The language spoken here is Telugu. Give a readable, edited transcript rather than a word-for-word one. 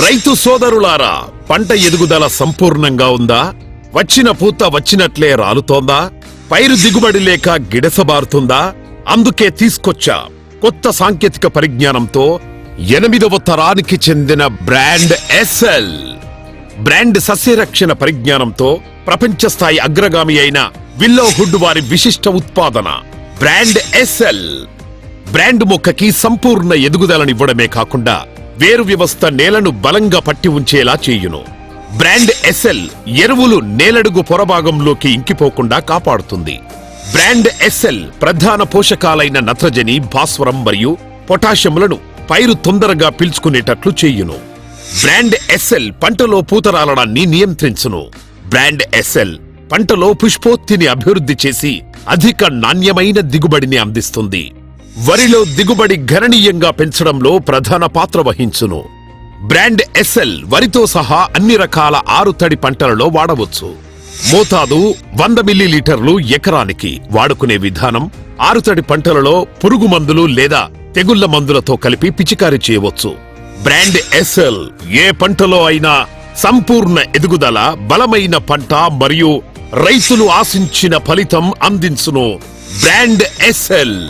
రైతు సోదరులారా, పంట ఎదుగుదల సంపూర్ణంగా ఉందా? వచ్చిన పూత వచ్చినట్లే రాలుతోందా? పైరు దిగుబడి లేక గిడసబారుతుందా? అందుకే తీసుకొచ్చా కొత్త సాంకేతిక పరిజ్ఞానంతో 8వ తరానికి చెందిన బ్రాండ్ ఎస్ఎల్. బ్రాండ్ సస్యరక్షణ పరిజ్ఞానంతో ప్రపంచ స్థాయి అగ్రగామి అయిన విల్లో హుడ్ వారి విశిష్ట ఉత్పాదన బ్రాండ్ ఎస్ఎల్. బ్రాండ్ మొక్కకి సంపూర్ణ ఎదుగుదలనివ్వడమే కాకుండా వేరు వ్యవస్థ నేలను బలంగా పట్టి ఉంచేలా చేయును. బ్రాండ్ ఎస్ఎల్ ఎరువులు నేలడుగు పొరభాగంలోకి ఇంకిపోకుండా కాపాడుతుంది. బ్రాండ్ ఎస్ఎల్ ప్రధాన పోషకాలైన నత్రజని, భాస్వరం మరియు పొటాషియంలను పైరు తొందరగా పీల్చుకునేటట్లు చేయును. బ్రాండ్ ఎస్ఎల్ పంటలో పూతరాలడాన్ని నియంత్రించును. బ్రాండ్ ఎస్ఎల్ పంటలో పుష్పోత్తిని అభివృద్ధి చేసి అధిక నాణ్యమైన దిగుబడిని అందిస్తుంది. వరిలో దిగుబడి గణనీయంగా పెంచడంలో ప్రధాన పాత్ర వహించును. బ్రాండ్ ఎస్ఎల్ వరితో సహా అన్ని రకాల ఆరుతడి పంటలలో వాడవచ్చు. మోతాదు 100 మిల్లీలీటర్లు ఎకరానికి. వాడుకునే విధానం: ఆరుతడి పంటలలో పురుగు మందులు లేదా తెగుళ్ల మందులతో కలిపి పిచికారీ చేయవచ్చు. బ్రాండ్ ఎస్ఎల్ ఏ పంటలో అయినా సంపూర్ణ ఎదుగుదల, బలమైన పంట మరియు రైతులు ఆశించిన ఫలితం అందించును. Brand SL.